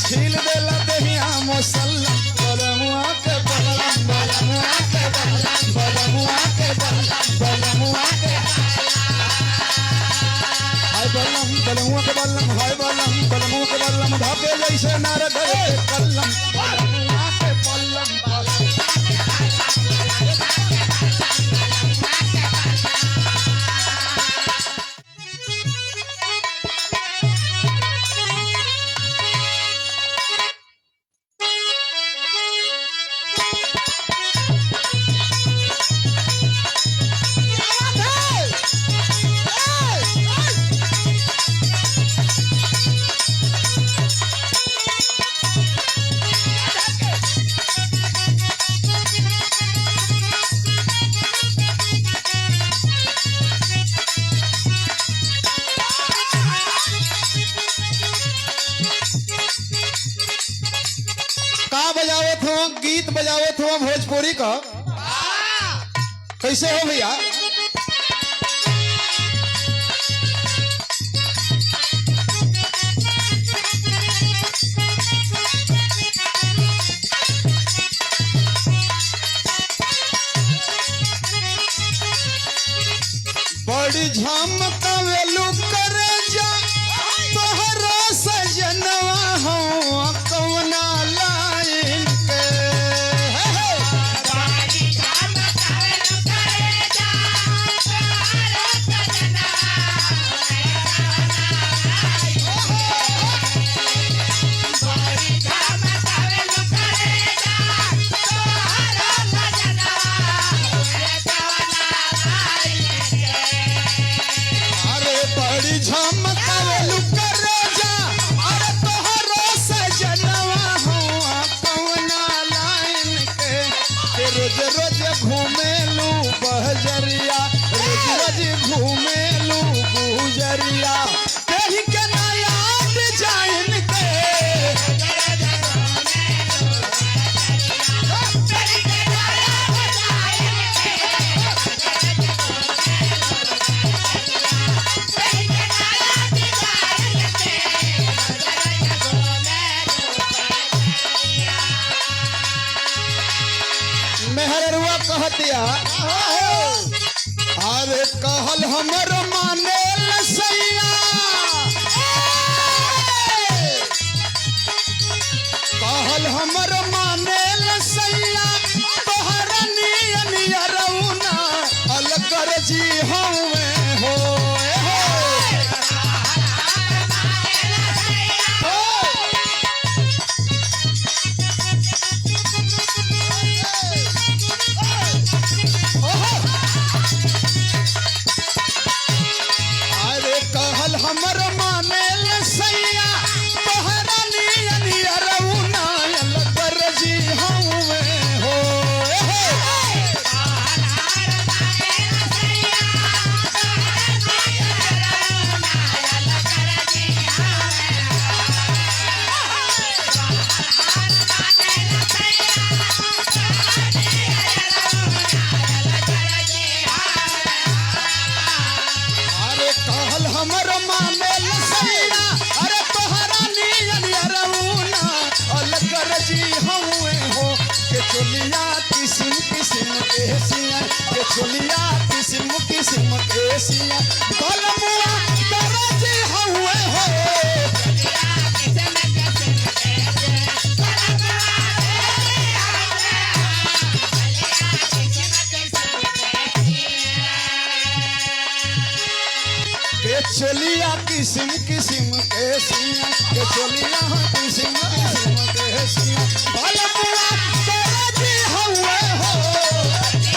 छील देला दहिया मुसल्लम बलमुआ के बल्लम बलमुआ के बल्लम बलमुआ के बल्लम बलमुआ के हाय बल्लम बलमुआ के बल्लम हाय बल्लम बलमुआ के बल्लम धाके जैसे नारद के कलम बलमुआ के बल्लम बजावत हो गीत बजावत हो भोजपुरी का कैसे हो भैया बड़ी झमकावेलू करे जा तोहरा सजनवा हो कौना लाइन के बड़ी झमकावेलू करे जा तोहरा सजनवा बड़ी झमकावेलू करे जा तोहरा सजनवा बड़ी झमकावेलू करे जा अरे तोहरो सजनवा हो कौना लाइन के रोज रोज घूमेलू बहजरिया रोज रोज घूमेलू गुजरिया कहीं के ना याद जाइन के मेहररुआ कहतिया अरे कहल हमर माने सैया कहल हमर माने सैया तोहरा नियनिया रउना अलगर जी हमें हो हमर माने सैया तोहरा नियनिया रउना अलगर जी हमें हो अरे कहल हमर माने सैया अरे तोहरा नियनिया रउना अलगर जी हमें हो के चोलिया किस्म किस्म के सिया के चोलिया किस्म किस्म के सिया बलमुआ दरज हमें हो के चोलिया किस्म किस्म के सिया के चोलिया किस्म किस्म के सिया बलमुआ दरज हमें हो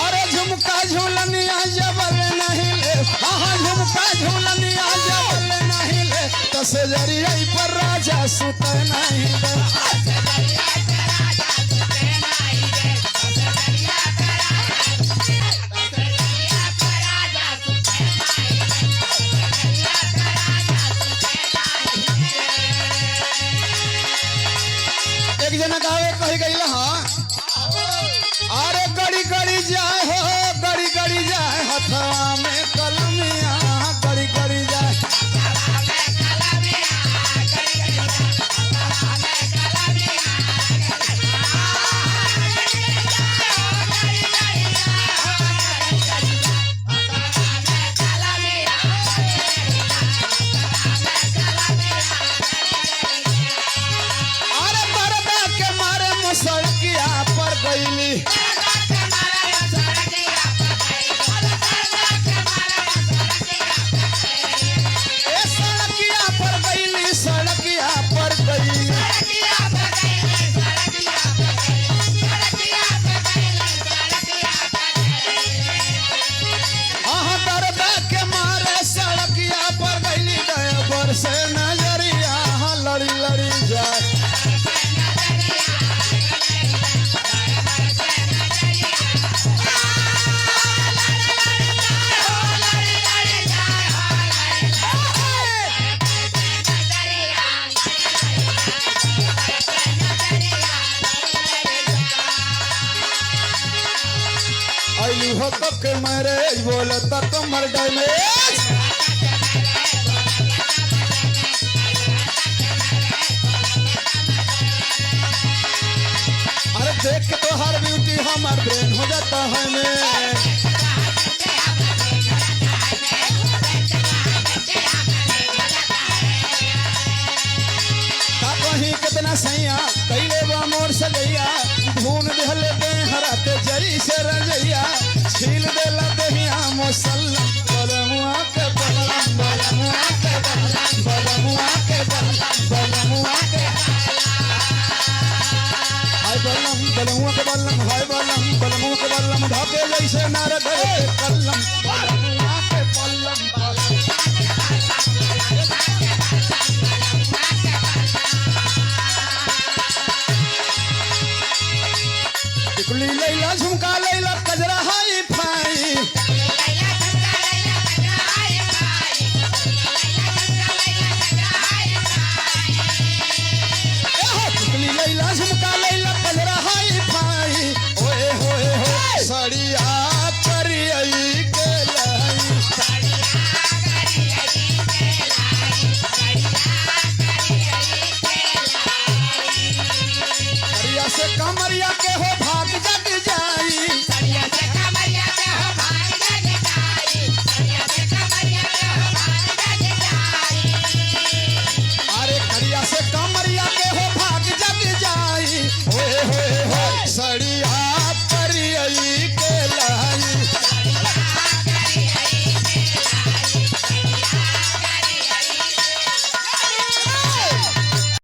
अरे झुमका झूलनिया जबल नहीं ले हाँ झुमका झूलनिया जबल नहीं ले तस जरिया पर राजा सुत नहीं दे लड़ी जाए। अली हो तो के मैरिज बोलता तो मर डैमेज। अरे देख के तो हर ब्यूटी हमार ब्रेन हो जाता है मैं। का कहीं कितना सैया कैले बा मोर सजैया, भून दिहले दे हराते जरी से रजैया, छील देला दहिया मौसल्ला।